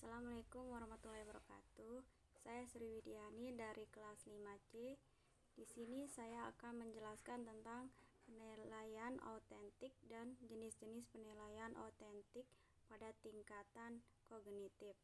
Assalamualaikum warahmatullahi wabarakatuh. Saya Sri Widiani dari kelas 5C. Di sini saya akan menjelaskan tentang penilaian autentik dan jenis-jenis penilaian autentik pada tingkatan kognitif.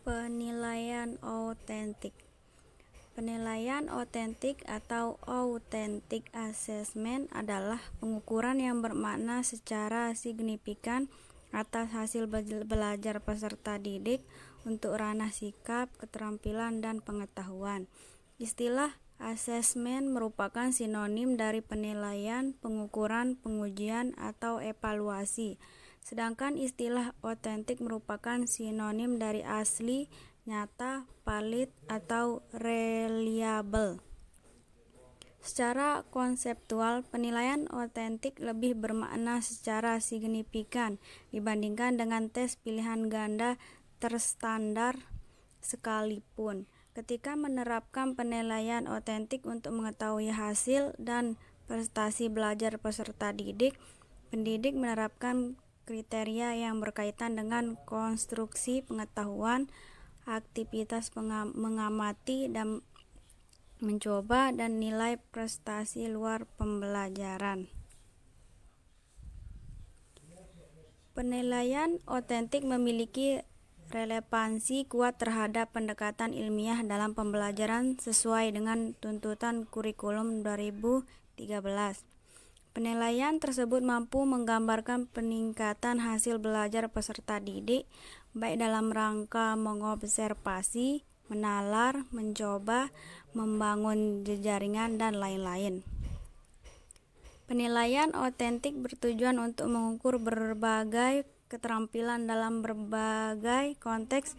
Penilaian autentik. Penilaian autentik atau authentic assessment adalah pengukuran yang bermakna secara signifikan atas hasil belajar peserta didik untuk ranah sikap, keterampilan, dan pengetahuan. Istilah asesmen merupakan sinonim dari penilaian, pengukuran, pengujian, atau evaluasi. Sedangkan istilah autentik merupakan sinonim dari asli, nyata, valid, atau reliable. Secara konseptual, penilaian autentik lebih bermakna secara signifikan dibandingkan dengan tes pilihan ganda terstandar sekalipun. Ketika menerapkan penilaian autentik untuk mengetahui hasil dan prestasi belajar peserta didik, pendidik menerapkan kriteria yang berkaitan dengan konstruksi pengetahuan, aktivitas mengamati dan mencoba, dan nilai prestasi luar pembelajaran. Penilaian autentik memiliki relevansi kuat terhadap pendekatan ilmiah dalam pembelajaran sesuai dengan tuntutan kurikulum 2013. Penilaian tersebut mampu menggambarkan peningkatan hasil belajar peserta didik, baik dalam rangka mengobservasi, menalar, mencoba, membangun jejaringan, dan lain-lain. Penilaian autentik bertujuan untuk mengukur berbagai keterampilan dalam berbagai konteks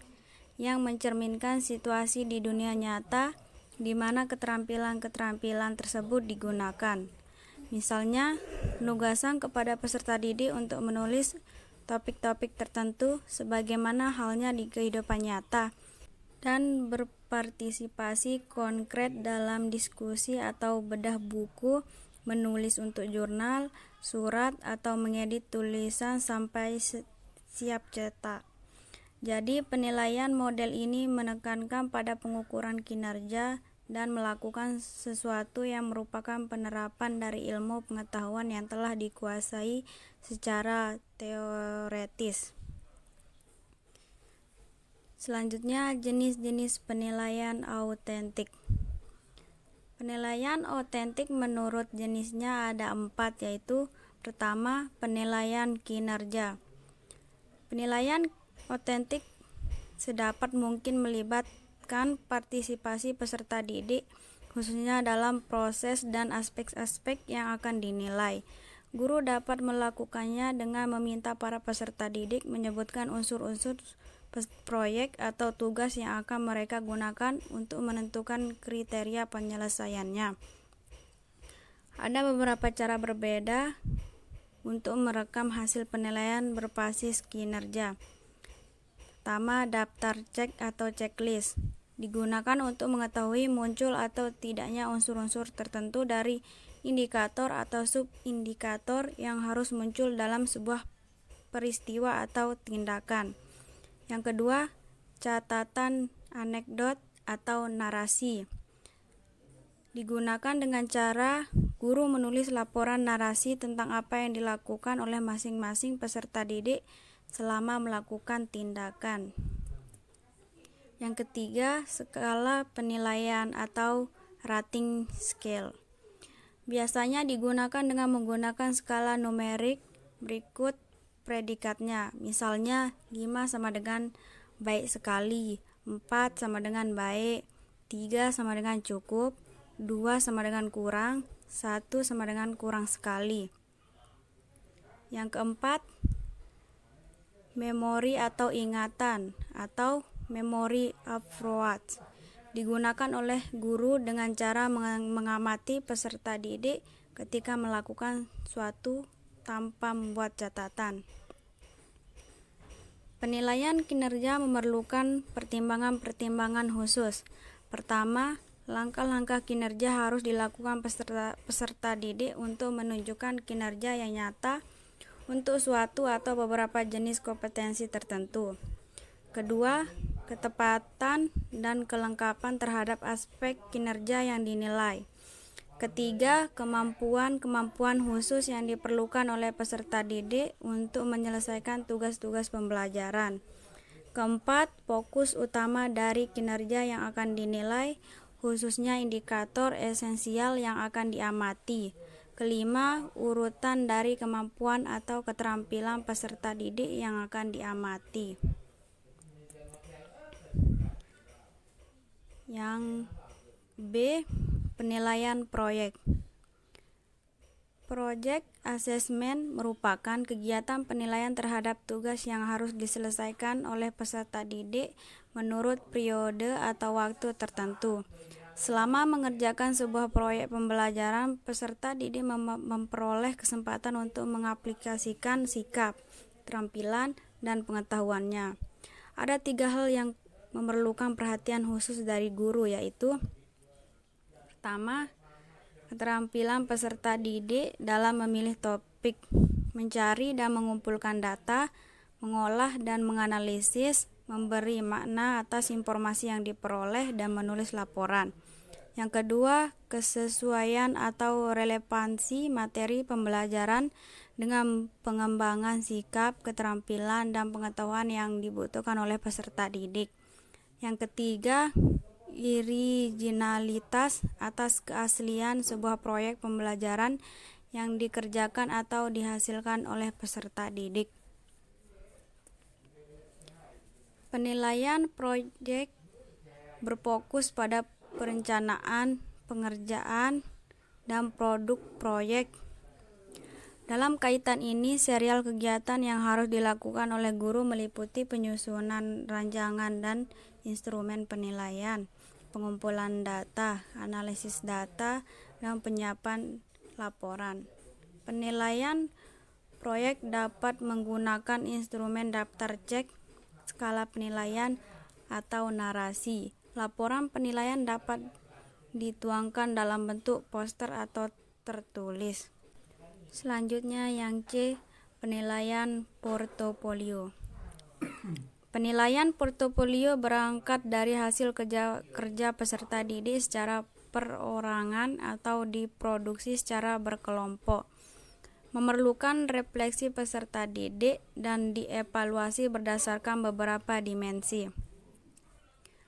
yang mencerminkan situasi di dunia nyata di mana keterampilan-keterampilan tersebut digunakan. Misalnya, penugasan kepada peserta didik untuk menulis topik-topik tertentu sebagaimana halnya di kehidupan nyata, dan berpartisipasi konkret dalam diskusi atau bedah buku, menulis untuk jurnal, surat, atau mengedit tulisan sampai siap cetak. Jadi, penilaian model ini menekankan pada pengukuran kinerja dan melakukan sesuatu yang merupakan penerapan dari ilmu pengetahuan yang telah dikuasai secara teoretis. Selanjutnya, jenis-jenis penilaian autentik. Penilaian autentik menurut jenisnya ada 4, yaitu pertama, penilaian kinerja. Penilaian autentik sedapat mungkin melibatkan partisipasi peserta didik, khususnya dalam proses dan aspek-aspek yang akan dinilai. Guru dapat melakukannya dengan meminta para peserta didik menyebutkan unsur-unsur proyek atau tugas yang akan mereka gunakan untuk menentukan kriteria penyelesaiannya. Ada beberapa cara berbeda untuk merekam hasil penilaian berbasis kinerja. Pertama, daftar cek atau checklist digunakan untuk mengetahui muncul atau tidaknya unsur-unsur tertentu dari indikator atau sub-indikator yang harus muncul dalam sebuah peristiwa atau tindakan. Yang kedua, catatan anekdot atau narasi digunakan dengan cara guru menulis laporan narasi tentang apa yang dilakukan oleh masing-masing peserta didik selama melakukan tindakan. Yang ketiga, skala penilaian atau rating scale. Biasanya digunakan dengan menggunakan skala numerik berikut predikatnya. Misalnya 5 sama dengan baik sekali, 4 sama dengan baik, 3 sama dengan cukup, 2 sama dengan kurang, 1 sama dengan kurang sekali. Yang keempat, memori atau ingatan atau memory approach digunakan oleh guru dengan cara mengamati peserta didik ketika melakukan suatu tanpa membuat catatan. Penilaian kinerja memerlukan pertimbangan-pertimbangan khusus. Pertama, langkah-langkah kinerja harus dilakukan peserta didik untuk menunjukkan kinerja yang nyata untuk suatu atau beberapa jenis kompetensi tertentu. Kedua, ketepatan dan kelengkapan terhadap aspek kinerja yang dinilai. Ketiga, kemampuan khusus yang diperlukan oleh peserta didik untuk menyelesaikan tugas-tugas pembelajaran. Keempat, fokus utama dari kinerja yang akan dinilai, khususnya indikator esensial yang akan diamati. Kelima, urutan dari kemampuan atau keterampilan peserta didik yang akan diamati. Yang B, penilaian proyek. Project assessment merupakan kegiatan penilaian terhadap tugas yang harus diselesaikan oleh peserta didik menurut periode atau waktu tertentu. Selama mengerjakan sebuah proyek pembelajaran, peserta didik memperoleh kesempatan untuk mengaplikasikan sikap, keterampilan, dan pengetahuannya. Ada 3 hal yang memerlukan perhatian khusus dari guru, yaitu pertama, keterampilan peserta didik dalam memilih topik, mencari dan mengumpulkan data, mengolah dan menganalisis, memberi makna atas informasi yang diperoleh, dan menulis laporan. Yang kedua, kesesuaian atau relevansi materi pembelajaran dengan pengembangan sikap, keterampilan, dan pengetahuan yang dibutuhkan oleh peserta didik. Yang ketiga, originalitas atas keaslian sebuah proyek pembelajaran yang dikerjakan atau dihasilkan oleh peserta didik. Penilaian proyek berfokus pada perencanaan, pengerjaan, dan produk proyek. Dalam kaitan ini, serial kegiatan yang harus dilakukan oleh guru meliputi penyusunan rancangan dan instrumen penilaian, pengumpulan data, analisis data, dan penyiapan laporan. Penilaian proyek dapat menggunakan instrumen daftar cek, skala penilaian, atau narasi. Laporan penilaian dapat dituangkan dalam bentuk poster atau tertulis. Selanjutnya yang C, penilaian portofolio. Penilaian portofolio berangkat dari hasil kerja peserta didik secara perorangan atau diproduksi secara berkelompok. Memerlukan refleksi peserta didik dan dievaluasi berdasarkan beberapa dimensi.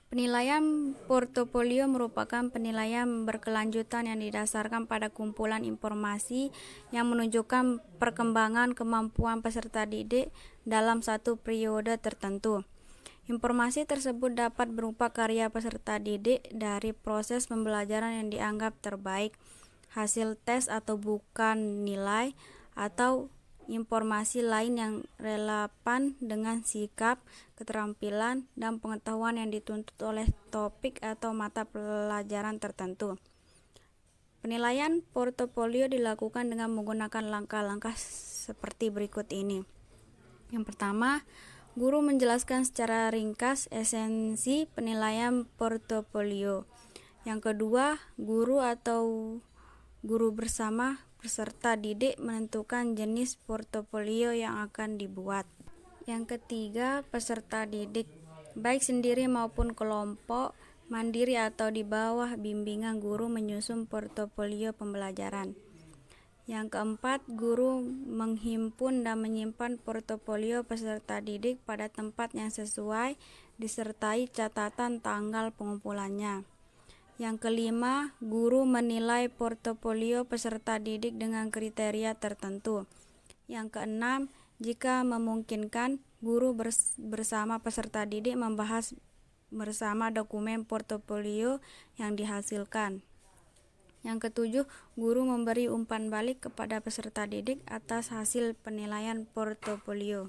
Penilaian portofolio merupakan penilaian berkelanjutan yang didasarkan pada kumpulan informasi yang menunjukkan perkembangan kemampuan peserta didik dalam satu periode tertentu. Informasi tersebut dapat berupa karya peserta didik dari proses pembelajaran yang dianggap terbaik, hasil tes atau bukan nilai, atau informasi lain yang relevan dengan sikap, keterampilan, dan pengetahuan yang dituntut oleh topik atau mata pelajaran tertentu. Penilaian portofolio dilakukan dengan menggunakan langkah-langkah seperti berikut ini. Yang pertama, guru menjelaskan secara ringkas esensi penilaian portofolio. Yang kedua, guru atau guru bersama peserta didik menentukan jenis portofolio yang akan dibuat. Yang ketiga, peserta didik, baik sendiri maupun kelompok, mandiri atau di bawah bimbingan guru menyusun portofolio pembelajaran. Yang keempat, guru menghimpun dan menyimpan portofolio peserta didik pada tempat yang sesuai, disertai catatan tanggal pengumpulannya. Yang kelima, guru menilai portofolio peserta didik dengan kriteria tertentu. Yang keenam, jika memungkinkan, guru bersama peserta didik membahas bersama dokumen portofolio yang dihasilkan. Yang ketujuh, guru memberi umpan balik kepada peserta didik atas hasil penilaian portofolio.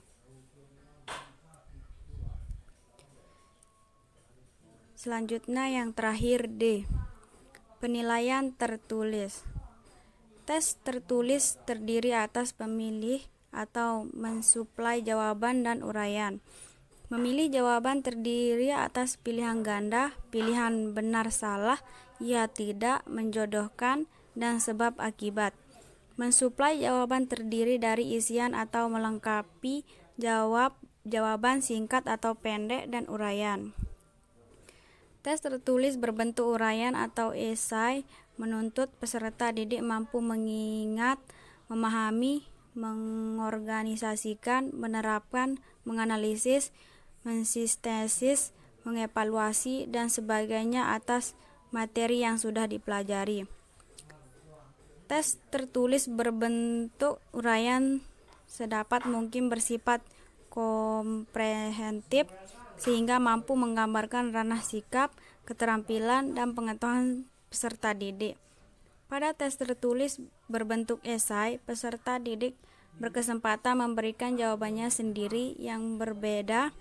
Selanjutnya yang terakhir D, penilaian tertulis. Tes tertulis terdiri atas pemilih atau mensuplai jawaban dan uraian. Memilih jawaban terdiri atas pilihan ganda, pilihan benar salah, ya tidak, menjodohkan, dan sebab akibat. Mensuplai jawaban terdiri dari isian atau melengkapi jawaban singkat atau pendek, dan uraian. Tes tertulis berbentuk uraian atau esai menuntut peserta didik mampu mengingat, memahami, mengorganisasikan, menerapkan, menganalisis, mensintesis, mengevaluasi, dan sebagainya atas materi yang sudah dipelajari. Tes tertulis berbentuk uraian sedapat mungkin bersifat komprehensif sehingga mampu menggambarkan ranah sikap, keterampilan, dan pengetahuan peserta didik. Pada tes tertulis berbentuk esai, peserta didik berkesempatan memberikan jawabannya sendiri yang berbeda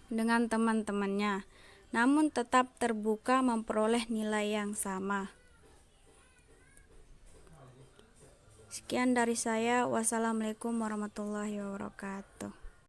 dengan teman-temannya, namun tetap terbuka memperoleh nilai yang sama. Sekian dari saya. Wassalamualaikum warahmatullahi wabarakatuh.